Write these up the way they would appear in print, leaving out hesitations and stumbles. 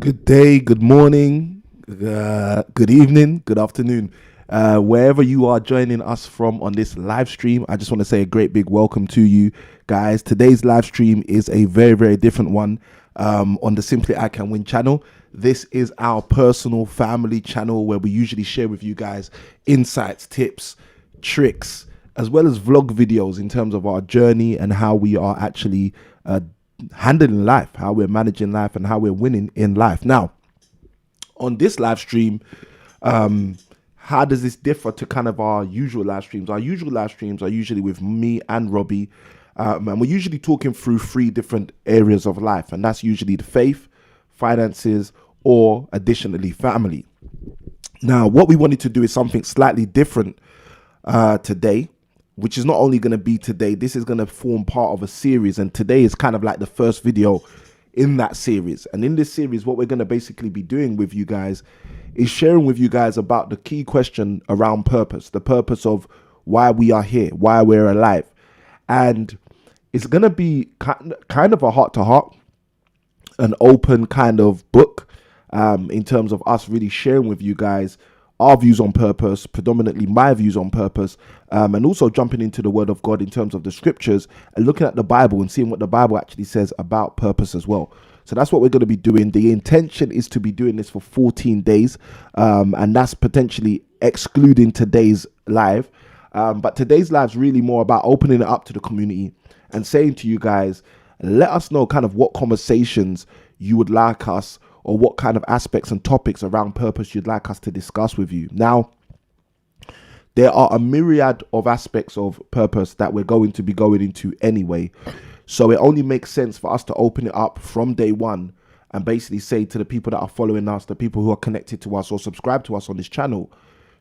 Good day, good morning, good evening, good afternoon. Wherever you are joining us from on this live stream, I just want to say a great big welcome to you guys. Today's live stream is a very, very different one on the Simply I Can Win channel. This is our personal family channel where we usually share with you guys insights, tips, tricks, as well as vlog videos in terms of our journey and how we are actually handling life, how we're managing life, and how we're winning in life. Now, on this live stream, how does this differ to kind of our usual live streams? Our usual live streams are usually with me and Robbie, and we're usually talking through 3 different areas of life, and that's usually the faith, finances, or additionally family. Now, what we wanted to do is something slightly different today, which is not only going to be today, this is going to form part of a series. And today is kind of like the first video in that series. And in this series, what we're going to basically be doing with you guys is sharing with you guys about the key question around purpose, the purpose of why we are here, why we're alive. And it's going to be kind of a heart to heart, an open kind of book in terms of us really sharing with you guys our views on purpose, predominantly my views on purpose, and also jumping into the word of God in terms of the scriptures and looking at the Bible and seeing what the Bible actually says about purpose as well. So that's what we're going to be doing. The intention is to be doing this for 14 days, and that's potentially excluding today's live. But today's live is really more about opening it up to the community and saying to you guys, let us know kind of what conversations you would like us, or what kind of aspects and topics around purpose you'd like us to discuss with you. Now, there are a myriad of aspects of purpose that we're going to be going into anyway. So it only makes sense for us to open it up from day one and basically say to the people that are following us, the people who are connected to us or subscribe to us on this channel,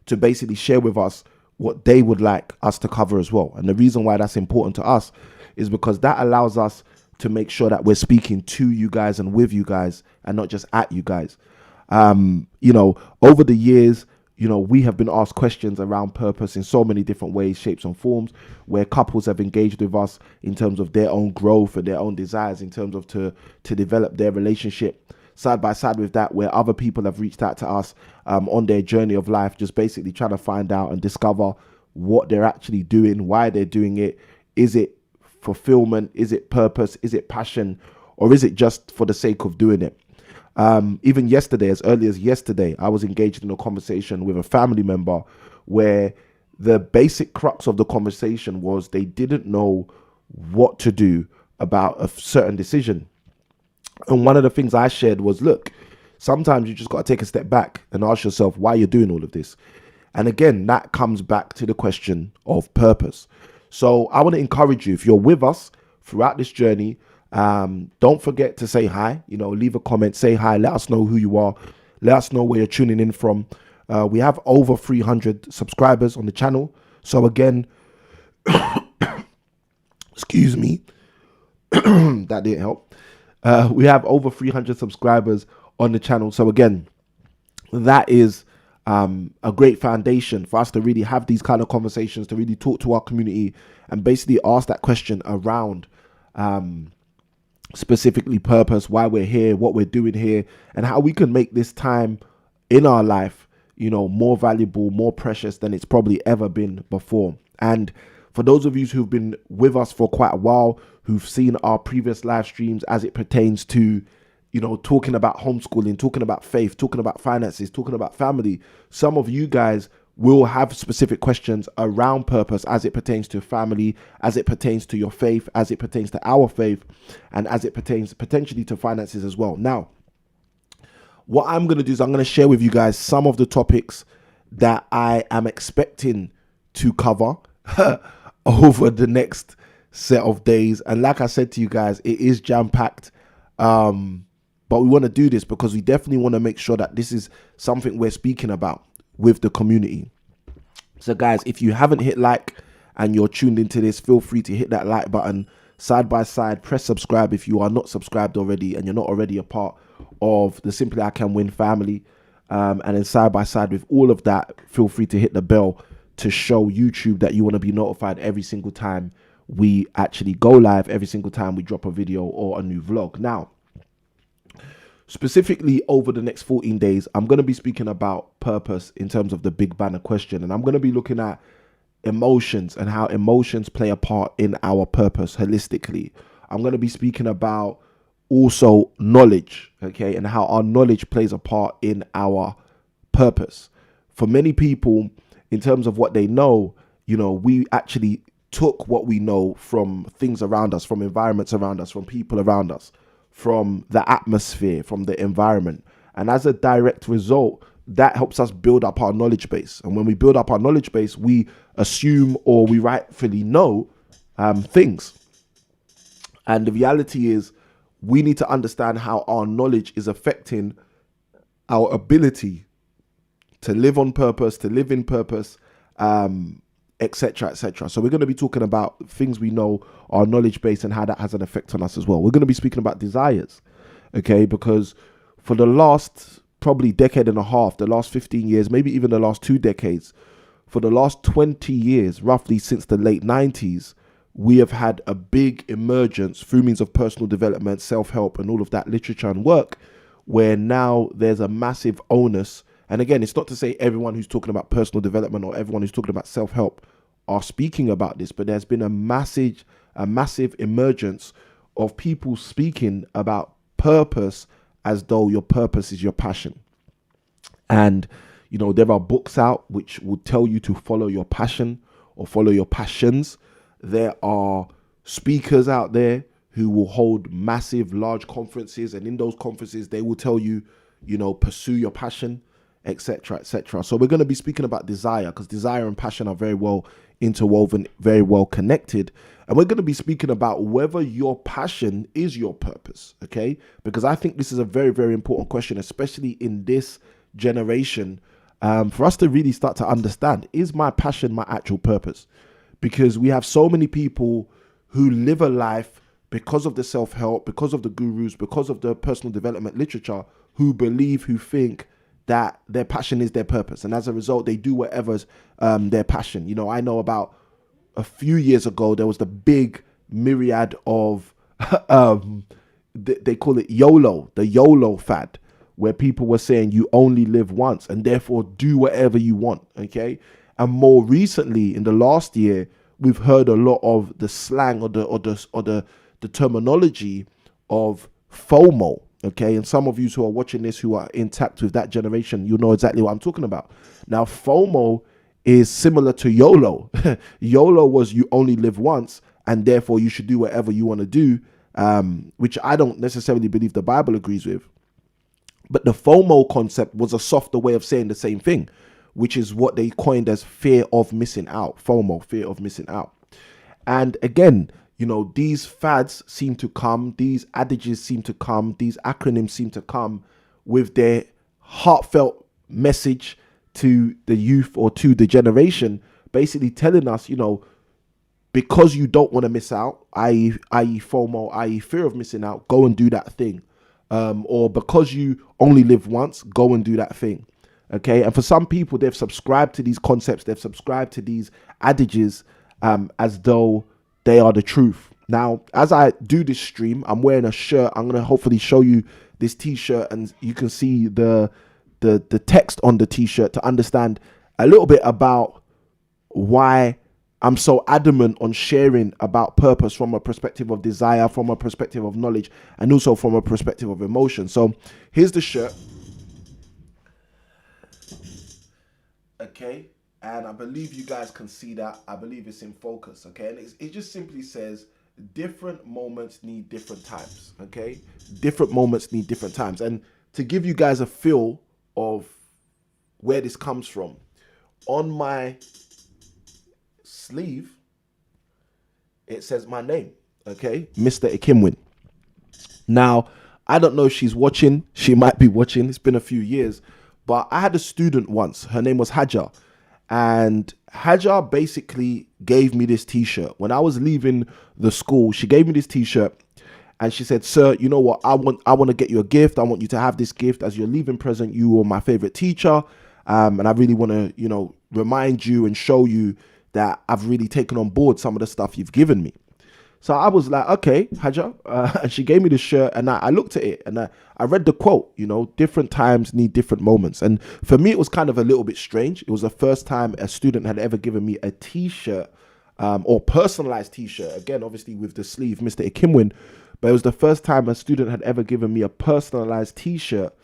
to basically share with us what they would like us to cover as well. And the reason why that's important to us is because that allows us to make sure that we're speaking to you guys and with you guys and not just at you guys. Over the years, we have been asked questions around purpose in so many different ways, shapes and forms, where couples have engaged with us in terms of their own growth and their own desires in terms of to develop their relationship. Side by side with that, where other people have reached out to us on their journey of life, just basically trying to find out and discover what they're actually doing, why they're doing it. Is it fulfillment? Is it purpose? Is it passion? Or is it just for the sake of doing it? Even yesterday, as early as yesterday, I was engaged in a conversation with a family member where the basic crux of the conversation was they didn't know what to do about a certain decision. And one of the things I shared was, look, sometimes you just got to take a step back and ask yourself why you're doing all of this. And again, that comes back to the question of purpose. So I want to encourage you, if you're with us throughout this journey, don't forget to say hi, leave a comment, say hi, let us know who you are, let us know where you're tuning in from. We have over 300 subscribers on the channel. So again, excuse me, that didn't help. We have over 300 subscribers on the channel. So again, that is a great foundation for us to really have these kind of conversations, to really talk to our community and basically ask that question around specifically purpose, why we're here, what we're doing here, and how we can make this time in our life, more valuable, more precious than it's probably ever been before. And for those of you who've been with us for quite a while, who've seen our previous live streams as it pertains to talking about homeschooling, talking about faith, talking about finances, talking about family. Some of you guys will have specific questions around purpose as it pertains to family, as it pertains to your faith, as it pertains to our faith, and as it pertains potentially to finances as well. Now, what I'm going to do is I'm going to share with you guys some of the topics that I am expecting to cover over the next set of days. And like I said to you guys, it is jam-packed. But we want to do this because we definitely want to make sure that this is something we're speaking about with the community. So guys, if you haven't hit like and you're tuned into this, feel free to hit that like button. Side by side, press subscribe if you are not subscribed already and you're not already a part of the Simply I Can Win family. And then side by side with all of that, feel free to hit the bell to show YouTube that you want to be notified every single time we actually go live, every single time we drop a video or a new vlog. Now, specifically over the next 14 days, I'm going to be speaking about purpose in terms of the big banner question. And I'm going to be looking at emotions and how emotions play a part in our purpose holistically. I'm going to be speaking about also knowledge, okay, and how our knowledge plays a part in our purpose. For many people, in terms of what they know, we actually took what we know from things around us, from environments around us, from people around us, from the atmosphere, from the environment. And as a direct result, that helps us build up our knowledge base. And when we build up our knowledge base, we assume or we rightfully know things. And the reality is we need to understand how our knowledge is affecting our ability to live on purpose, to live in purpose, etc., etc. So we're going to be talking about things we know, our knowledge base, and how that has an effect on us as well. We're going to be speaking about desires, okay? Because for the last probably decade and a half, the last 15 years, maybe even the last 2 decades, for the last 20 years, roughly since the late 90s, we have had a big emergence through means of personal development, self-help, and all of that literature and work, where now there's a massive onus. And again, it's not to say everyone who's talking about personal development or everyone who's talking about self-help are speaking about this, but there's been a massive emergence of people speaking about purpose as though your purpose is your passion. And, there are books out which will tell you to follow your passion or follow your passions. There are speakers out there who will hold massive, large conferences. And in those conferences, they will tell you, pursue your passion, etc., etc. So we're going to be speaking about desire, because desire and passion are very well interwoven, very well connected. And we're going to be speaking about whether your passion is your purpose, okay? Because I think this is a very, very important question, especially in this generation, for us to really start to understand, is my passion my actual purpose? Because we have so many people who live a life because of the self-help, because of the gurus, because of the personal development literature, who think that their passion is their purpose. And as a result, they do whatever's their passion. I know about a few years ago, there was the big myriad of, they call it YOLO, the YOLO fad, where people were saying you only live once and therefore do whatever you want, okay? And more recently, in the last year, we've heard a lot of the slang or the terminology of FOMO, okay? And some of you who are watching this who are intact with that generation, you know exactly what I'm talking about. Now, FOMO is similar to YOLO. YOLO was you only live once and therefore you should do whatever you want to do, which I don't necessarily believe the Bible agrees with. But the FOMO concept was a softer way of saying the same thing, which is what they coined as fear of missing out. FOMO, fear of missing out. And again, these fads seem to come, these adages seem to come, these acronyms seem to come with their heartfelt message to the youth or to the generation, basically telling us, because you don't want to miss out, i.e. FOMO, i.e. fear of missing out, go and do that thing. Or because you only live once, go and do that thing. Okay. And for some people, they've subscribed to these concepts. They've subscribed to these adages as though they are the truth. Now, as I do this stream, I'm wearing a shirt. I'm going to hopefully show you this t-shirt and you can see the text on the t-shirt to understand a little bit about why I'm so adamant on sharing about purpose from a perspective of desire, from a perspective of knowledge, and also from a perspective of emotion. So here's the shirt. Okay. And I believe you guys can see that. I believe it's in focus. Okay. And it just simply says different moments need different times. Okay. Different moments need different times. And to give you guys a feel of where this comes from, on my sleeve, it says my name, okay? Mr ICanWin. Now, I don't know if she's watching. She might be watching. It's been a few years. But I had a student once. Her name was Hajar. And Hajar basically gave me this t-shirt. When I was leaving the school, she gave me this t-shirt. And she said, sir, you know what? I want to get you a gift. I want you to have this gift as your leaving present. You were my favorite teacher. And I really want to, remind you and show you that I've really taken on board some of the stuff you've given me. So I was like, okay, Haja. And she gave me the shirt, and I looked at it, and I read the quote, different times need different moments. And for me, it was kind of a little bit strange. It was the first time a student had ever given me a t-shirt, or personalized t-shirt. Again, obviously with the sleeve, Mr ICanWin. But it was the first time a student had ever given me a personalized t-shirt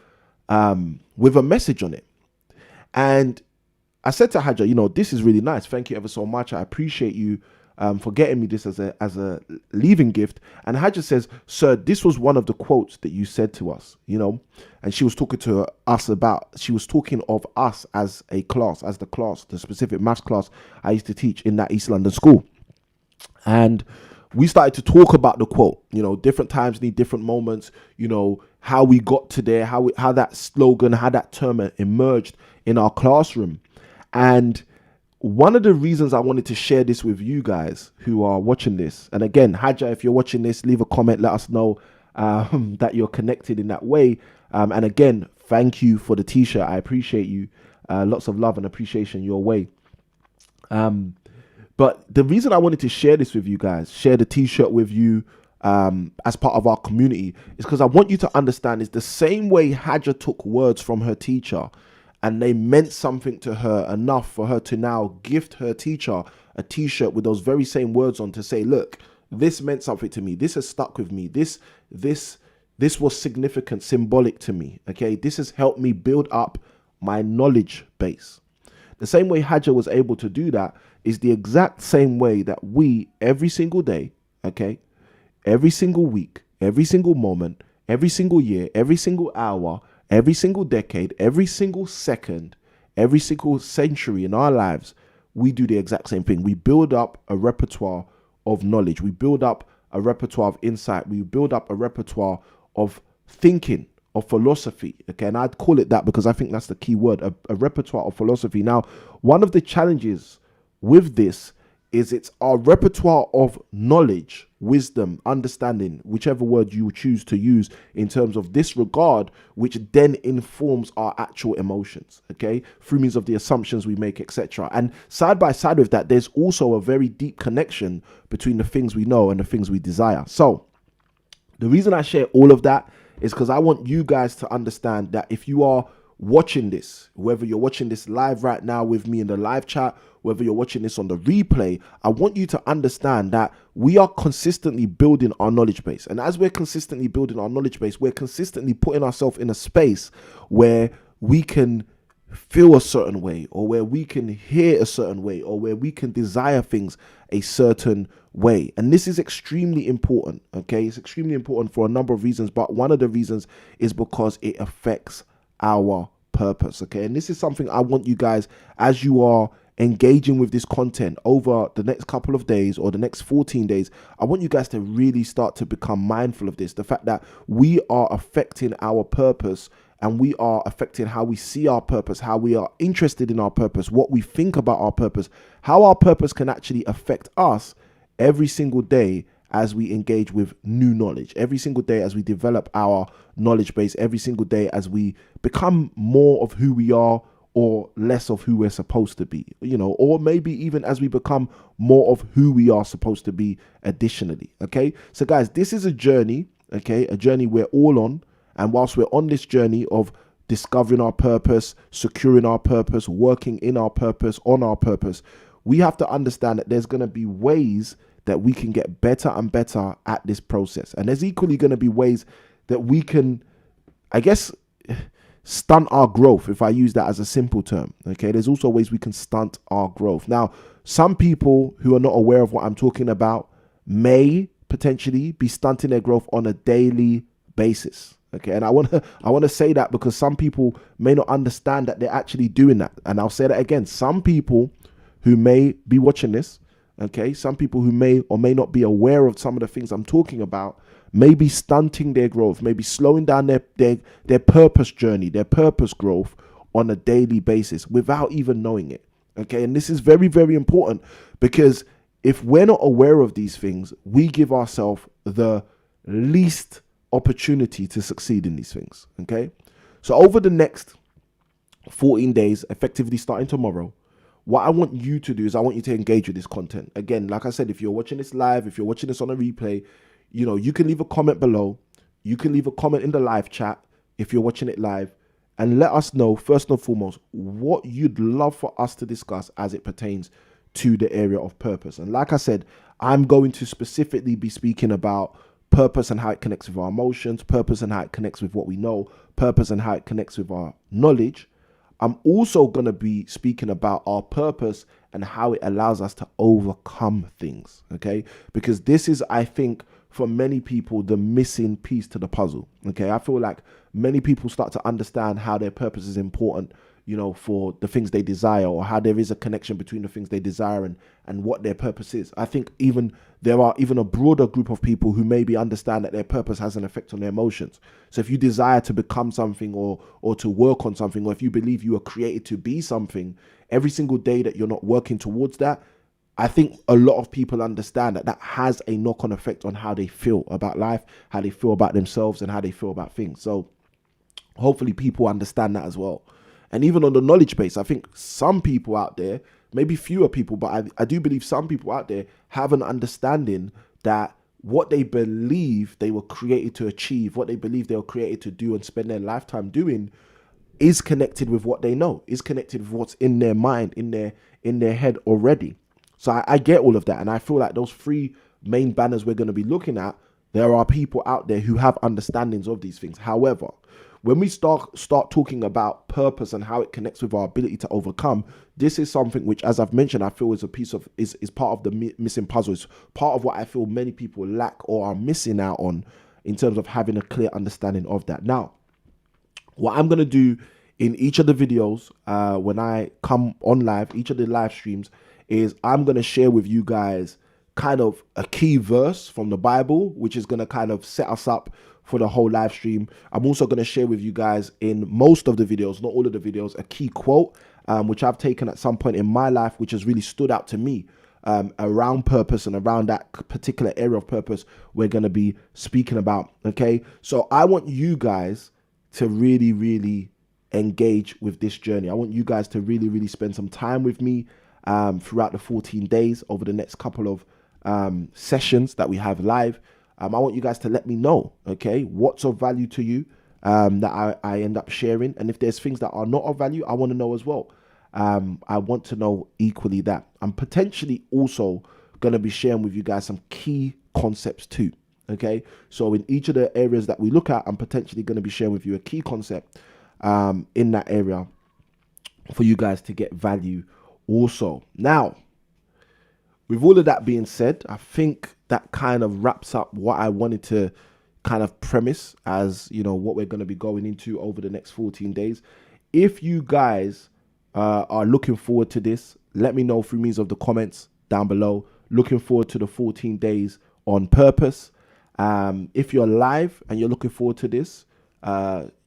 with a message on it. And I said to Haja, this is really nice. Thank you ever so much. I appreciate you for getting me this as a leaving gift. And Haja says, sir, this was one of the quotes that you said to us, and she was talking to us she was talking of us as a class, as the specific maths class I used to teach in that East London school. And we started to talk about the quote, different times need different moments, how we got to there, how that slogan, how that term emerged in our classroom. And one of the reasons I wanted to share this with you guys who are watching this, and again, Haja, if you're watching this, leave a comment, let us know that you're connected in that way. And again, thank you for the t-shirt. I appreciate you. Lots of love and appreciation your way. But the reason I wanted to share this with you guys, share the t-shirt with you as part of our community, is because I want you to understand is the same way Haja took words from her teacher and they meant something to her enough for her to now gift her teacher a t-shirt with those very same words on to say, look, this meant something to me. This has stuck with me. This was significant, symbolic to me. Okay, this has helped me build up my knowledge base. The same way Haja was able to do that is the exact same way that we, every single day, okay, every single week, every single moment, every single year, every single hour, every single decade, every single second, every single century in our lives, we do the exact same thing. We build up a repertoire of knowledge. We build up a repertoire of insight. We build up a repertoire of thinking, of philosophy. Okay, and I'd call it that because I think that's the key word, a repertoire of philosophy. Now, one of the challenges with this is it's our repertoire of knowledge, wisdom, understanding, whichever word you choose to use in terms of this regard, which then informs our actual emotions, okay, through means of the assumptions we make, etc. And side by side with that, there's also a very deep connection between the things we know and the things we desire. So the reason I share all of that is because I want you guys to understand that if you are watching this, whether you're watching this live right now with me in the live chat, whether you're watching this on the replay, I want you to understand that we are consistently building our knowledge base. And as we're consistently building our knowledge base, we're consistently putting ourselves in a space where we can feel a certain way, or where we can hear a certain way, or where we can desire things a certain way. And this is extremely important, okay? It's extremely important for a number of reasons, but one of the reasons is because it affects our purpose, okay? And this is something I want you guys, as you are engaging with this content over the next couple of days or the next 14 days, I want you guys to really start to become mindful of this, the fact that we are affecting our purpose, and we are affecting how we see our purpose, how we are interested in our purpose, what we think about our purpose, how our purpose can actually affect us every single day as we engage with new knowledge, every single day as we develop our knowledge base, every single day as we become more of who we are or less of who we're supposed to be, or maybe even as we become more of who we are supposed to be additionally, okay? So guys, this is a journey, okay? A journey we're all on. And whilst we're on this journey of discovering our purpose, securing our purpose, working in our purpose, on our purpose, we have to understand that there's going to be ways that we can get better and better at this process. And there's equally going to be ways that we can, I guess, stunt our growth, if I use that as a simple term. Okay, there's also ways we can stunt our growth. Now, some people who are not aware of what I'm talking about may potentially be stunting their growth on a daily basis. Okay, and I want to say that because some people may not understand that they're actually doing that. And I'll say that again. Some people who may be watching this, okay, some people who may or may not be aware of some of the things I'm talking about, may be stunting their growth, maybe slowing down their purpose journey, their purpose growth on a daily basis without even knowing it. Okay, and this is very, very important, because if we're not aware of these things, we give ourselves the least opportunity to succeed in these things. Okay, so over the next 14 days, effectively starting tomorrow, what I want you to do is I want you to engage with this content. Again, like I said, if you're watching this live, if you're watching this on a replay, you know, you can leave a comment below. You can leave a comment in the live chat if you're watching it live, and let us know, first and foremost, what you'd love for us to discuss as it pertains to the area of purpose. And like I said, I'm going to specifically be speaking about purpose and how it connects with our emotions, purpose and how it connects with what we know, purpose and how it connects with our knowledge. I'm also going to be speaking about our purpose and how it allows us to overcome things, okay? Because this is, I think, for many people, the missing piece to the puzzle, okay? I feel like many people start to understand how their purpose is important, you know, for the things they desire, or how there is a connection between the things they desire and what their purpose is. I think there are even a broader group of people who maybe understand that their purpose has an effect on their emotions. So if you desire to become something or to work on something, or if you believe you were created to be something, every single day that you're not working towards that, I think a lot of people understand that that has a knock-on effect on how they feel about life, how they feel about themselves, and how they feel about things. So hopefully people understand that as well. And even on the knowledge base, I think some people out there, maybe fewer people, but I do believe some people out there have an understanding that what they believe they were created to achieve, what they believe they were created to do and spend their lifetime doing, is connected with what they know, is connected with what's in their mind, in their head already. So I get all of that. And I feel like those three main banners we're going to be looking at, there are people out there who have understandings of these things. However, when we start talking about purpose and how it connects with our ability to overcome, this is something which, as I've mentioned, I feel is a piece of, is part of the missing puzzle. It's part of what I feel many people lack or are missing out on in terms of having a clear understanding of that. Now, what I'm going to do in each of the videos, when I come on live, each of the live streams, is I'm going to share with you guys kind of a key verse from the Bible, which is going to kind of set us up for the whole live stream. I'm also going to share with you guys in most of the videos, not all of the videos, a key quote, which I've taken at some point in my life, which has really stood out to me around purpose and around that particular area of purpose we're going to be speaking about. Okay, so I want you guys to really, really engage with this journey. I want you guys to really, really spend some time with me throughout the 14 days over the next couple of sessions that we have live. I want you guys to let me know, okay, what's of value to you that I end up sharing. And if there's things that are not of value, I want to know as well. I want to know equally that. I'm potentially also going to be sharing with you guys some key concepts too, okay? So in each of the areas that we look at, I'm potentially going to be sharing with you a key concept in that area for you guys to get value also. Now, with all of that being said, I think that kind of wraps up what I wanted to kind of premise as, you know, what we're going to be going into over the next 14 days. If you guys are looking forward to this, let me know through means of the comments down below. Looking forward to the 14 days on purpose. If you're live and you're looking forward to this,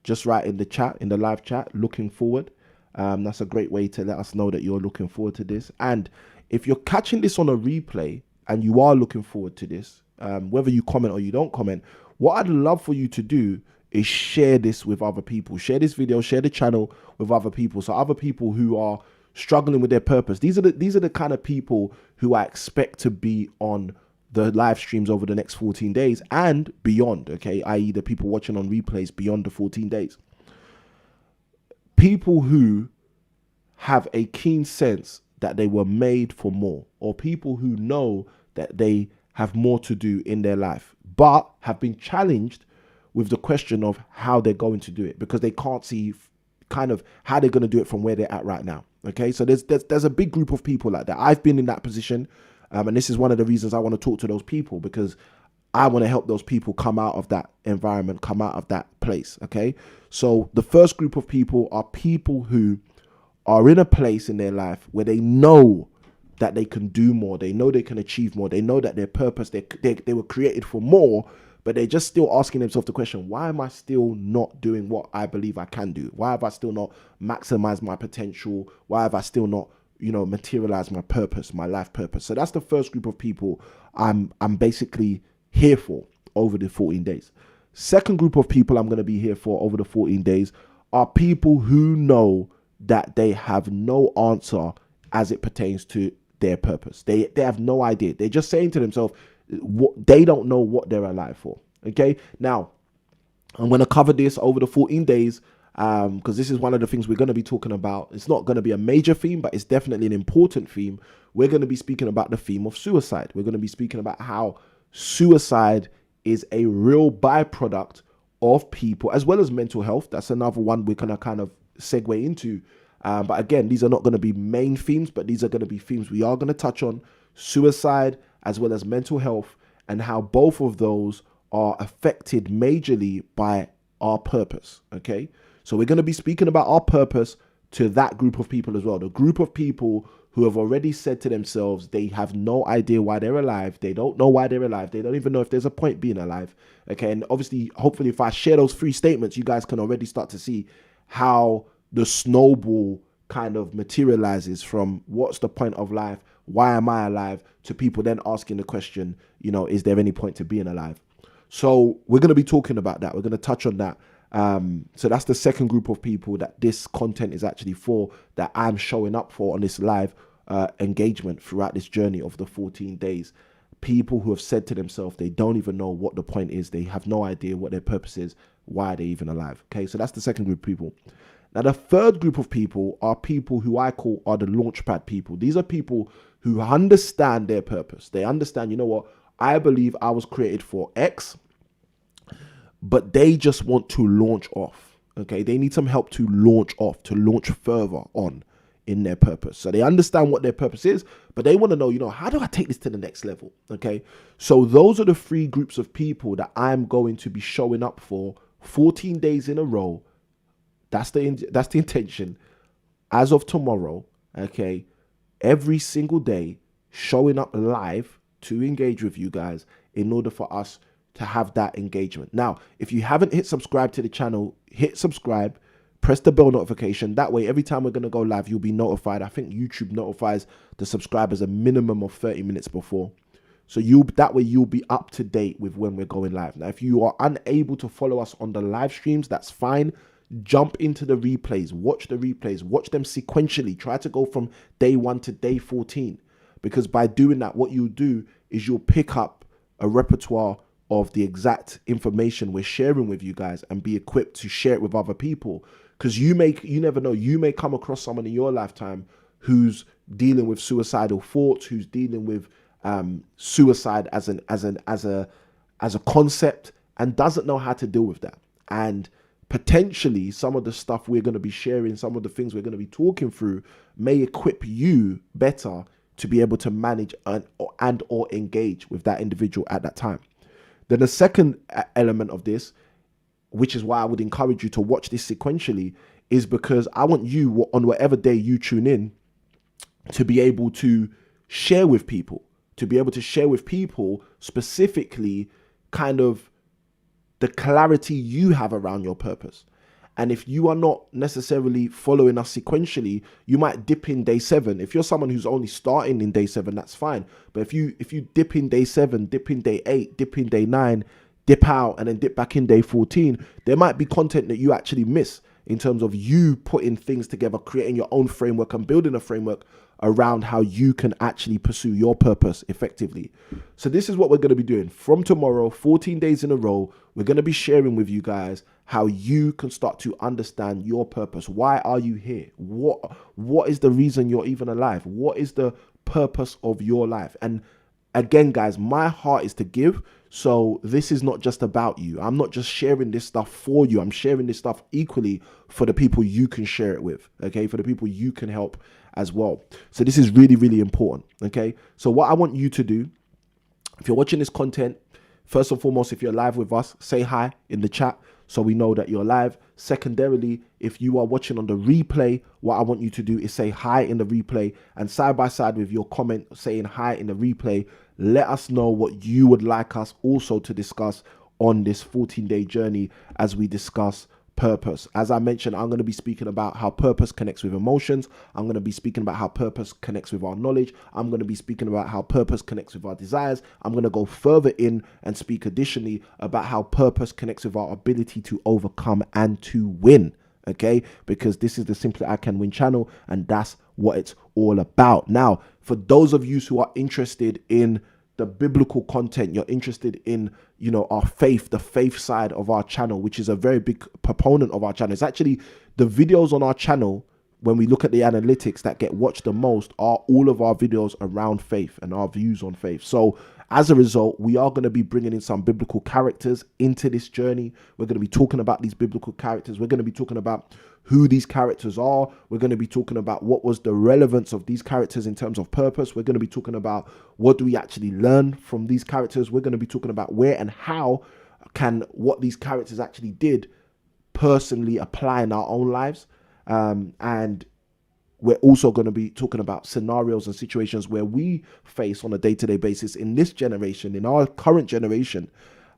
just write in the chat, in the live chat, looking forward. That's a great way to let us know that you're looking forward to this. And if you're catching this on a replay and you are looking forward to this, whether you comment or you don't comment, what I'd love for you to do is share this with other people. Share this video, share the channel with other people. So other people who are struggling with their purpose. These are the kind of people who I expect to be on the live streams over the next 14 days and beyond, okay? i.e. the people watching on replays beyond the 14 days. People who have a keen sense that they were made for more, or people who know that they have more to do in their life, but have been challenged with the question of how they're going to do it because they can't see kind of how they're going to do it from where they're at right now. Okay, so there's a big group of people like that. I've been in that position, and this is one of the reasons I want to talk to those people, because I want to help those people come out of that environment, come out of that place. Okay, so the first group of people are people who are in a place in their life where they know that they can do more, they know they can achieve more, they know that their purpose, they were created for more, but they're just still asking themselves the question, why am I still not doing what I believe I can do? Why have I still not maximized my potential? Why have I still not, materialized my purpose, my life purpose? So that's the first group of people I'm basically here for over the 14 days. Second group of people I'm going to be here for over the 14 days are people who know that they have no answer as it pertains to their purpose. They have no idea. They're just saying to themselves, they don't know what they're alive for. Okay, now I'm going to cover this over the 14 days because this is one of the things we're going to be talking about. It's not going to be a major theme, but it's definitely an important theme. We're going to be speaking about the theme of suicide. We're going to be speaking about how suicide is a real byproduct of people, as well as mental health. That's another one we're going to kind of segue into. But again, these are not going to be main themes, but these are going to be themes we are going to touch on: suicide as well as mental health, and how both of those are affected majorly by our purpose. Okay, so we're going to be speaking about our purpose to that group of people as well. The group of people who have already said to themselves they have no idea why they're alive. They don't know why they're alive. They don't even know if there's a point being alive. Okay, and obviously, hopefully, if I share those 3 statements, you guys can already start to see how the snowball kind of materializes from what's the point of life, why am I alive, to people then asking the question, you know, is there any point to being alive? So we're going to be talking about that. We're going to touch on that. So that's the second group of people that this content is actually for, that I'm showing up for on this live engagement throughout this journey of the 14 days. People who have said to themselves they don't even know what the point is. They have no idea what their purpose is. Why are they even alive? Okay, so that's the second group of people. Now, the third group of people are people who I call are the launchpad people. These are people who understand their purpose. They understand, you know what, I believe I was created for X, but they just want to launch off. Okay, they need some help to launch off, to launch further on in their purpose. So they understand what their purpose is, but they want to know, you know, how do I take this to the next level? Okay, so those are the 3 groups of people that I'm going to be showing up for 14 days in a row. That's the intention as of tomorrow. Okay, every single day, showing up live to engage with you guys in order for us to have that engagement. Now, if you haven't hit subscribe to the channel, hit subscribe, press the bell notification. That way, every time we're going to go live, you'll be notified. I think YouTube notifies the subscribers a minimum of 30 minutes before. So that way you'll be up to date with when we're going live. Now, if you are unable to follow us on the live streams, that's fine. Jump into the replays, watch the replays, watch them sequentially. Try to go from day 1 to day 14, because by doing that, what you'll do is you'll pick up a repertoire of the exact information we're sharing with you guys and be equipped to share it with other people. Because you never know, you may come across someone in your lifetime who's dealing with suicidal thoughts, who's dealing with suicide as a concept, and doesn't know how to deal with that. And potentially some of the stuff we're going to be sharing, some of the things we're going to be talking through may equip you better to be able to manage and or engage with that individual at that time. Then the second element of this, which is why I would encourage you to watch this sequentially, is because I want you, on whatever day you tune in, to be able to share with people, specifically kind of the clarity you have around your purpose. And if you are not necessarily following us sequentially, you might dip in day 7. If you're someone who's only starting in day 7, that's fine. But if you dip in day 7, dip in day 8, dip in day 9, dip out and then dip back in day 14, there might be content that you actually miss in terms of you putting things together, creating your own framework and building a framework around how you can actually pursue your purpose effectively. So this is what we're going to be doing from tomorrow, 14 days in a row. We're going to be sharing with you guys how you can start to understand your purpose. Why are you here? What is the reason you're even alive? What is the purpose of your life? And again, guys, my heart is to give. So this is not just about you. I'm not just sharing this stuff for you. I'm sharing this stuff equally for the people you can share it with, okay? For the people you can help as well. So this is really, really important, okay? So what I want you to do, if you're watching this content, first and foremost, if you're live with us, say hi in the chat so we know that you're live. Secondarily, if you are watching on the replay, what I want you to do is say hi in the replay, and side by side with your comment saying hi in the replay, let us know what you would like us also to discuss on this 14-day journey as we discuss purpose. As I mentioned, I'm going to be speaking about how purpose connects with emotions. I'm going to be speaking about how purpose connects with our knowledge. I'm going to be speaking about how purpose connects with our desires. I'm going to go further in and speak additionally about how purpose connects with our ability to overcome and to win. Okay, because this is the Simply I Can Win channel, and that's what it's all about. Now, for those of you who are interested in the biblical content, you're interested in, you know, our faith, the faith side of our channel, which is a very big proponent of our channel. It's actually the videos on our channel, when we look at the analytics, that get watched the most are all of our videos around faith and our views on faith. So as a result, we are going to be bringing in some biblical characters into this journey. We're going to be talking about these biblical characters. We're going to be talking about who these characters are. We're going to be talking about what was the relevance of these characters in terms of purpose. We're going to be talking about what do we actually learn from these characters. We're going to be talking about where and how can what these characters actually did personally apply in our own lives. And we're also going to be talking about scenarios and situations where we face on a day-to-day basis in this generation, in our current generation,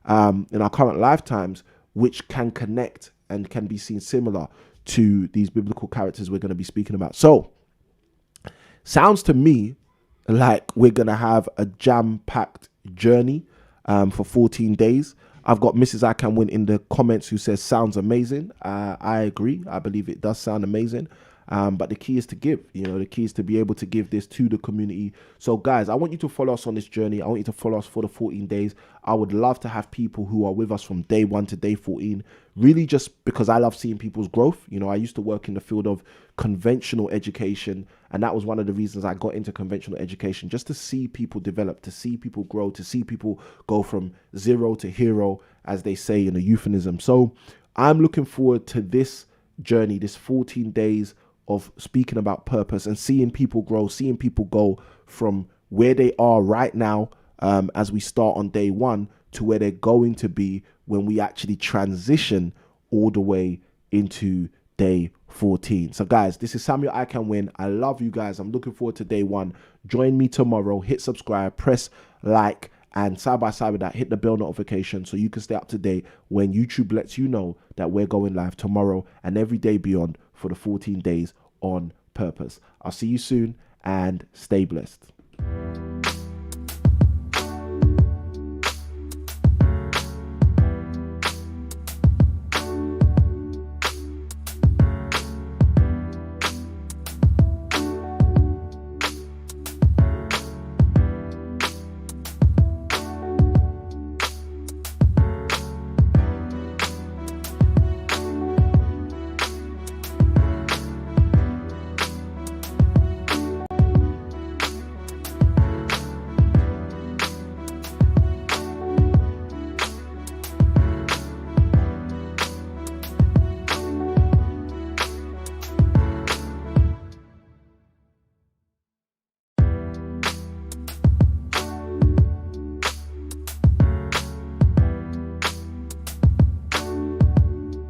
in our current lifetimes, which can connect and can be seen similar to these biblical characters we're going to be speaking about. So, sounds to me like we're going to have a jam-packed journey for 14 days. I've got Mrs ICanWin in the comments who says, sounds amazing. I agree. I believe it does sound amazing. But the key is to give, the key is to be able to give this to the community. So guys, I want you to follow us on this journey. I want you to follow us for the 14 days. I would love to have people who are with us from day 1 to day 14, really just because I love seeing people's growth. I used to work in the field of conventional education, and that was one of the reasons I got into conventional education, just to see people develop, to see people grow, to see people go from zero to hero, as they say in a euphemism. So I'm looking forward to this journey, this 14 days of speaking about purpose and seeing people grow, seeing people go from where they are right now as we start on day 1 to where they're going to be when we actually transition all the way into day 14. So guys, this is Samuel ICanWin. I love you guys. I'm looking forward to day 1. Join me tomorrow. Hit subscribe, press like, and side by side with that, hit the bell notification so you can stay up to date when YouTube lets you know that we're going live tomorrow and every day beyond for the 14 days on purpose. I'll see you soon and stay blessed.